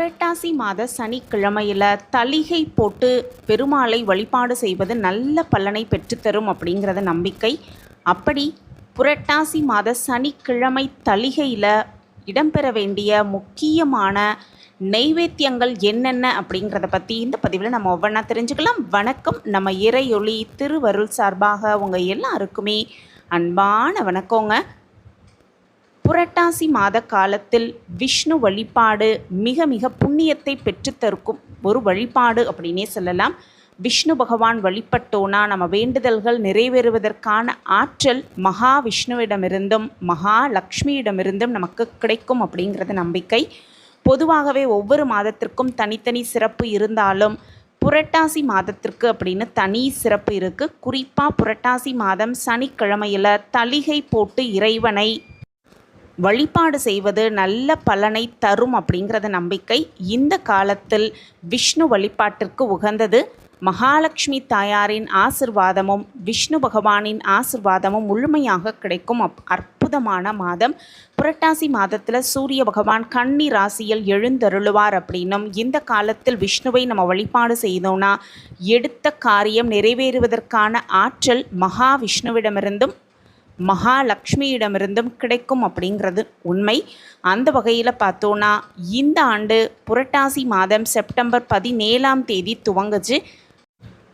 புரட்டாசி மாத சனிக்கிழமையில் தளிகை போட்டு பெருமாளை வழிபாடு செய்வது நல்ல பலனை பெற்றுத்தரும் அப்படிங்கிறத நம்பிக்கை. அப்படி புரட்டாசி மாத சனிக்கிழமை தளிகையில் இடம்பெற வேண்டிய முக்கியமான நெய்வேத்தியங்கள் என்னென்ன அப்படிங்கிறத பற்றி இந்த பதிவில் நம்ம ஒவ்வொன்றா தெரிஞ்சுக்கலாம். வணக்கம். நம்ம இறையொளி திருவருள் சார்பாக உங்கள் எல்லாருக்குமே அன்பான வணக்கங்க. புரட்டாசி மாத காலத்தில் விஷ்ணு வழிபாடு மிக மிக புண்ணியத்தை பெற்றுத்தருக்கும் ஒரு வழிபாடு அப்படின்னே சொல்லலாம். விஷ்ணு பகவான் வழிபட்டோன்னா நம்ம வேண்டுதல்கள் நிறைவேறுவதற்கான ஆற்றல் மகாவிஷ்ணுவிடமிருந்தும் மகாலட்சுமியிடமிருந்தும் நமக்கு கிடைக்கும் அப்படிங்கிறது நம்பிக்கை. பொதுவாகவே ஒவ்வொரு மாதத்திற்கும் தனித்தனி சிறப்பு இருந்தாலும் புரட்டாசி மாதத்திற்கு அப்படின்னு தனி சிறப்பு இருக்குது. குறிப்பாக புரட்டாசி மாதம் சனிக்கிழமையில் தளிகை போட்டு இறைவனை வழிபாடு செய்வது நல்ல பலனை தரும் அப்படிங்கிறது நம்பிக்கை. இந்த காலத்தில் விஷ்ணு வழிபாட்டிற்கு உகந்தது. மகாலட்சுமி தாயாரின் ஆசிர்வாதமும் விஷ்ணு பகவானின் ஆசிர்வாதமும் முழுமையாக கிடைக்கும் அற்புதமான மாதம். புரட்டாசி மாதத்தில் சூரிய பகவான் கன்னி ராசியில் எழுந்தருளுவார் அப்படின்னும் இந்த காலத்தில் விஷ்ணுவை நம்ம வழிபாடு செய்தோம்னா எடுத்த காரியம் நிறைவேறுவதற்கான ஆற்றல் மகாவிஷ்ணுவிடமிருந்தும் மகாலட்சுமியிடமிருந்தும் கிடைக்கும் அப்படிங்கிறது உண்மை. அந்த வகையில் பார்த்தோன்னா இந்த ஆண்டு புரட்டாசி மாதம் செப்டம்பர் 17 துவங்குச்சு.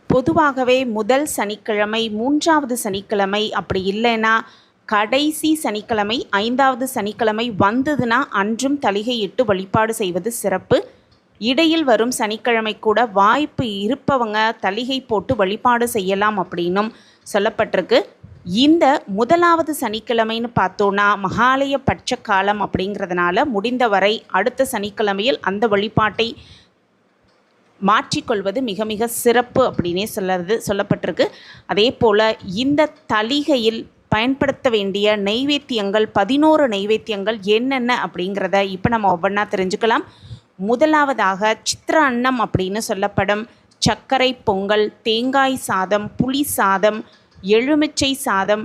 பொதுவாகவே முதல் சனிக்கிழமை, மூன்றாவது சனிக்கிழமை, அப்படி இல்லைன்னா கடைசி சனிக்கிழமை, 5வது சனிக்கிழமை வந்ததுன்னா அன்றும் தளிகையிட்டு வழிபாடு செய்வது சிறப்பு. இடையில் வரும் சனிக்கிழமை கூட வாய்ப்பு இருப்பவங்க தளிகை போட்டு வழிபாடு செய்யலாம் அப்படின்னும் சொல்லப்பட்டிருக்கு. இந்த முதலாவது சனிக்கிழமைன்னு பார்த்தோன்னா மகாலய பட்ச காலம் அப்படிங்கிறதுனால முடிந்தவரை அடுத்த சனிக்கிழமையில் அந்த வழிபாட்டை மாற்றிக்கொள்வது மிக மிக சிறப்பு அப்படின்னே சொல்லப்பட்டிருக்கு. அதே போல் இந்த தளிகையில் பயன்படுத்த வேண்டிய நெய்வேத்தியங்கள் 11 நெய்வேத்தியங்கள் என்னென்ன அப்படிங்கிறத இப்போ நம்ம ஒவ்வொன்றா தெரிஞ்சுக்கலாம். முதலாவதாக சித்திர அன்னம் அப்படின்னு சொல்லப்படும் சர்க்கரை பொங்கல், தேங்காய் சாதம், புளி சாதம், எலுமிச்சை சாதம்,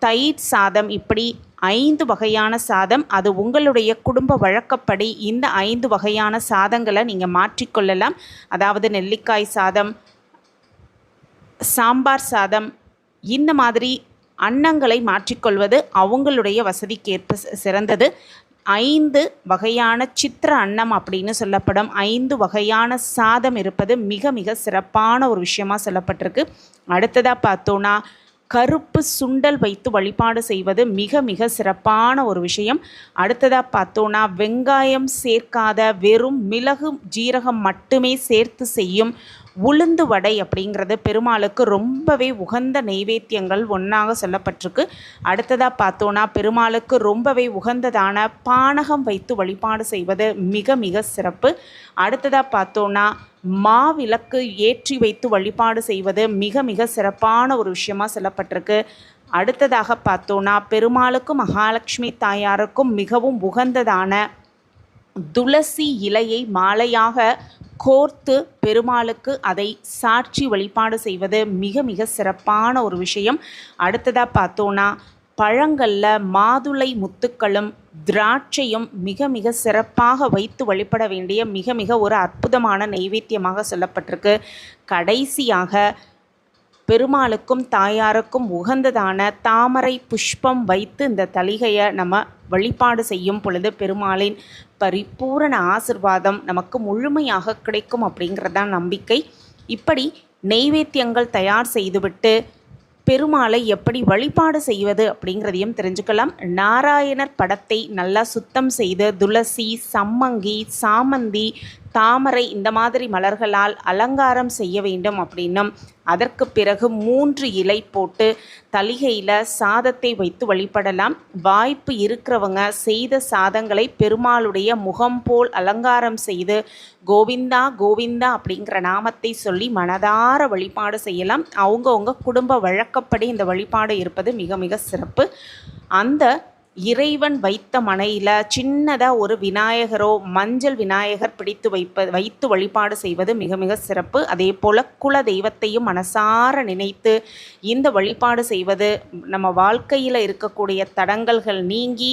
தயிர் சாதம், இப்படி 5 வகையான சாதம். அது உங்களுடைய குடும்ப வழக்கப்படி இந்த 5 வகையான சாதங்களை நீங்கள் மாற்றிக்கொள்ளலாம். அதாவது நெல்லிக்காய் சாதம், சாம்பார் சாதம், இந்த மாதிரி அன்னங்களை மாற்றிக்கொள்வது அவங்களுடைய வசதிக்கேற்ப சிறந்தது. 5 வகையான சித்திர அன்னம் அப்படின்னு சொல்லப்படும் 5 வகையான சாதம் இருப்பது மிக மிக சிறப்பான ஒரு விஷயமாக சொல்லப்பட்டிருக்கு. அடுத்ததாக பார்த்தோன்னா கருப்பு சுண்டல் வைத்து வழிபாடு செய்வது மிக மிக சிறப்பான ஒரு விஷயம். அடுத்ததாக பார்த்தோன்னா வெங்காயம் சேர்க்காத வெறும் மிளகு ஜீரகம் மட்டுமே சேர்த்து செய்யும் உளுந்து வடை அப்படிங்கிறது பெருமாளுக்கு ரொம்பவே உகந்த நெய்வேத்தியங்கள் ஒன்றாக சொல்லப்பட்டிருக்கு. அடுத்ததாக பார்த்தோன்னா பெருமாளுக்கு ரொம்பவே உகந்ததான பானகம் வைத்து வழிபாடு செய்வது மிக மிக சிறப்பு. அடுத்ததாக பார்த்தோன்னா மாவிளக்கு ஏற்றி வைத்து வழிபாடு செய்வது மிக மிக சிறப்பான ஒரு விஷயமாக சொல்லப்பட்டிருக்கு. அடுத்ததாக பார்த்தோன்னா பெருமாளுக்கும் மகாலட்சுமி தாயாருக்கும் மிகவும் உகந்ததான துளசி இலையை மாலையாக கோர்த்து பெருமாளுக்கு அதை சாட்சி வழிபாடு செய்வது மிக மிக சிறப்பான ஒரு விஷயம். அடுத்ததாக பார்த்தோன்னா பழங்களில் மாதுளை முத்துக்களும் திராட்சையும் மிக மிக சிறப்பாக வைத்து வழிபட வேண்டிய மிக மிக ஒரு அற்புதமான நெய்வேத்தியமாக சொல்லப்பட்டிருக்கு. கடைசியாக பெருமாளுக்கும் தாயாருக்கும் உகந்ததான தாமரை புஷ்பம் வைத்து இந்த தளிகையை நம்ம வழிபாடு செய்யும் பொழுது பெருமாளின் பரிபூரண ஆசிர்வாதம் நமக்கு முழுமையாக கிடைக்கும் அப்படிங்கிறதான் நம்பிக்கை. இப்படி நெய்வேத்தியங்கள் தயார் செய்துவிட்டு பெருமாளை எப்படி வழிபாடு செய்வது அப்படிங்கிறதையும் தெரிஞ்சுக்கலாம். நாராயணர் படத்தை நல்லா சுத்தம் செய்து துளசி, சம்மங்கி, சாமந்தி, தாமரை இந்த மாதிரி மலர்களால் அலங்காரம் செய்ய வேண்டும் அப்படின்னும் அதற்கு பிறகு 3 இலை போட்டு தளிகையில் சாதத்தை வைத்து வழிபடலாம். வாய்ப்பு இருக்கிறவங்க செய்த சாதங்களை பெருமாளுடைய முகம் போல் அலங்காரம் செய்து கோவிந்தா கோவிந்தா அப்படிங்கிற நாமத்தை சொல்லி மனதார வழிபாடு செய்யலாம். அவங்கவுங்க குடும்ப வழக்கப்படி இந்த வழிபாடு இருப்பது மிக மிக சிறப்பு. அந்த இறைவன் வைத்த மனையில் சின்னதாக ஒரு விநாயகரோ மஞ்சள் விநாயகர் பிடித்து வைத்து வழிபாடு செய்வது மிக மிக சிறப்பு. அதே போல் குல தெய்வத்தையும் மனசார நினைத்து இந்த வழிபாடு செய்வது நம்ம வாழ்க்கையில் இருக்கக்கூடிய தடங்கல்கள் நீங்கி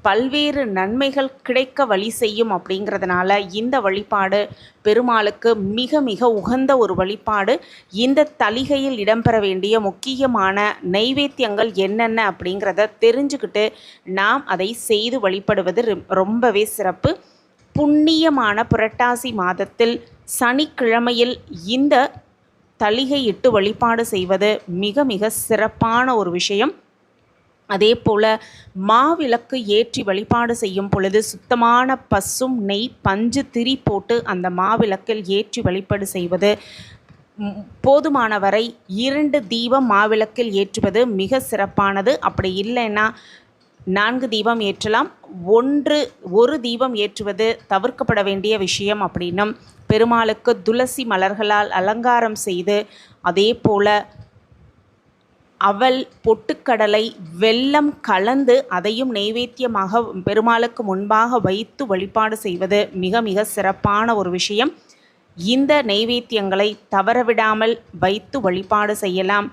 பல்வேறு நன்மைகள் கிடைக்க வழி செய்யும். அப்படிங்கிறதுனால இந்த வழிபாடு பெருமாளுக்கு மிக மிக உகந்த ஒரு வழிபாடு. இந்த தளிகையில் இடம்பெற வேண்டிய முக்கியமான நைவேத்தியங்கள் என்னென்ன அப்படிங்கிறத தெரிஞ்சுக்கிட்டு நாம் அதை செய்து வழிபடுவது ரொம்பவே சிறப்பு. புண்ணியமான புரட்டாசி மாதத்தில் சனிக்கிழமையில் இந்த தளிகை இட்டு வழிபாடு செய்வது மிக மிக சிறப்பான ஒரு விஷயம். அதே போல் மாவிளக்கு ஏற்றி வழிபாடு செய்யும் பொழுது சுத்தமான பசும் நெய் பஞ்சு திரி போட்டு அந்த மாவிளக்கில் ஏற்றி வழிபாடு செய்வது, போதுமான வரை 2 தீபம் மாவிளக்கில் ஏற்றுவது மிக சிறப்பானது. அப்படி இல்லைன்னா 4 தீபம் ஏற்றலாம். ஒரு தீபம் ஏற்றுவது தவிர்க்கப்பட வேண்டிய விஷயம். அப்படின்னும் பெருமாளுக்கு துளசி மலர்களால் அலங்காரம் செய்து, அதே போல் அவல் பொட்டுக்கடலை வெல்லம் கலந்து அதையும் நைவேத்தியமாக பெருமாளுக்கு முன்பாக வைத்து வழிபாடு செய்வது மிக மிக சிறப்பான ஒரு விஷயம். இந்த நைவேத்தியங்களை தவறவிடாமல் வைத்து வழிபாடு செய்யலாம்.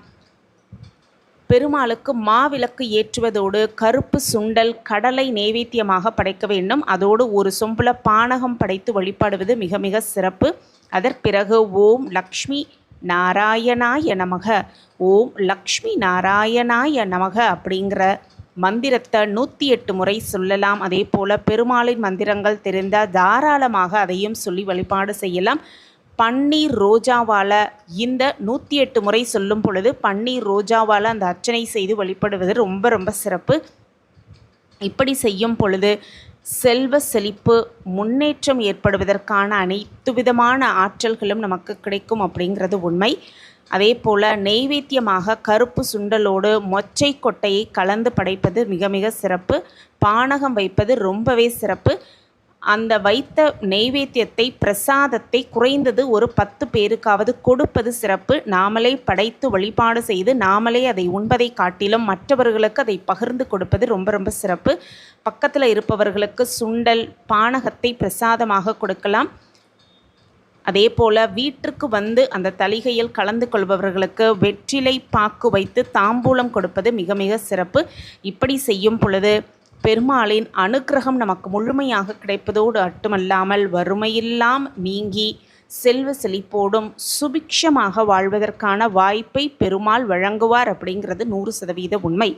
பெருமாளுக்கு மாவிளக்கு ஏற்றுவதோடு கருப்பு சுண்டல் கடலை நைவேத்தியமாக படைக்க வேண்டும். அதோடு ஒரு சொம்புல பானகம் படைத்து வழிபாடுவது மிக மிக சிறப்பு. அதற்பிறகு ஓம் லக்ஷ்மி நாராயணாய நமக, ஓம் லக்ஷ்மி நாராயணாய நமக அப்படிங்கிற மந்திரத்தை 108 முறை சொல்லலாம். அதே போல் பெருமாளின் மந்திரங்கள் தெரிந்தால் தாராளமாக அதையும் சொல்லி வழிபாடு செய்யலாம். பன்னீர் ரோஜாவால் இந்த 108 முறை சொல்லும் பொழுது பன்னீர் ரோஜாவால் அந்த அர்ச்சனை செய்து வழிபடுவது ரொம்ப ரொம்ப சிறப்பு. இப்படி செய்யும் பொழுது செல்வ செழிப்பு முன்னேற்றம் ஏற்படுவதற்கான அனைத்து விதமான ஆற்றல்களும் நமக்கு கிடைக்கும் அப்படிங்கிறது உண்மை. அதே போல் நெய்வேத்தியமாக கருப்பு சுண்டலோடு மொச்சை கொட்டையை கலந்து படைப்பது மிக மிக சிறப்பு. பானகம் வைப்பது ரொம்பவே சிறப்பு. அந்த வைத்த நெய்வேத்தியத்தை பிரசாதத்தை குறைந்தது ஒரு 10 பேருக்காவது கொடுப்பது சிறப்பு. நாமளே படைத்து வழிபாடு செய்து நாமளே அதை உண்பதை காட்டிலும் மற்றவர்களுக்கு அதை பகிர்ந்து கொடுப்பது ரொம்ப ரொம்ப சிறப்பு. பக்கத்தில் இருப்பவர்களுக்கு சுண்டல் பானகத்தை பிரசாதமாக கொடுக்கலாம். அதே போல் வீட்டிற்கு வந்து அந்த தளிகையில் கலந்து கொள்பவர்களுக்கு வெற்றிலை பாக்கு வைத்து தாம்பூலம் கொடுப்பது மிக மிக சிறப்பு. இப்படி செய்யும் பொழுது பெருமாளின் அனுக்கிரகம் நமக்கு முழுமையாக கிடைப்பதோடு மட்டுமல்லாமல் வறுமையெல்லாம் நீங்கி செல்வ செழிப்போடும் சுபிக்ஷமாக வாழ்வதற்கான வாய்ப்பை பெருமாள் வழங்குவார் அப்படிங்கிறது 100% உண்மை.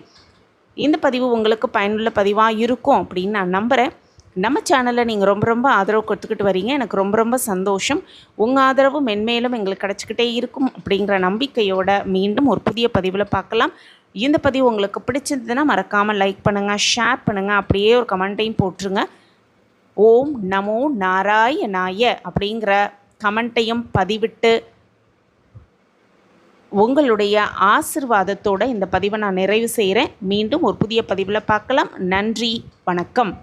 இந்த பதிவு உங்களுக்கு பயனுள்ள பதிவாக இருக்கும் அப்படின்னு நான் நம்புகிறேன். நம்ம சேனலில் நீங்கள் ரொம்ப ரொம்ப ஆதரவு கொடுத்துக்கிட்டு வரீங்க. எனக்கு ரொம்ப ரொம்ப சந்தோஷம். உங்கள் ஆதரவு மென்மேலும் எங்களுக்கு கிடச்சிக்கிட்டே இருக்கும் அப்படிங்கிற நம்பிக்கையோடு மீண்டும் ஒரு புதிய பதிவில் பார்க்கலாம். இந்த பதிவு உங்களுக்கு பிடிச்சிருந்ததுன்னா மறக்காமல் லைக் பண்ணுங்கள், ஷேர் பண்ணுங்கள், அப்படியே ஒரு கமெண்ட்டையும் போட்டுருங்க. ஓம் நமோ நாராயணாய அப்படிங்கிற கமெண்ட்டையும் பதிவிட்டு உங்களுடைய ஆசிர்வாதத்தோடு இந்த பதிவை நான் நிறைவு செய்கிறேன். மீண்டும் ஒரு புதிய பதிவில் பார்க்கலாம். நன்றி, வணக்கம்.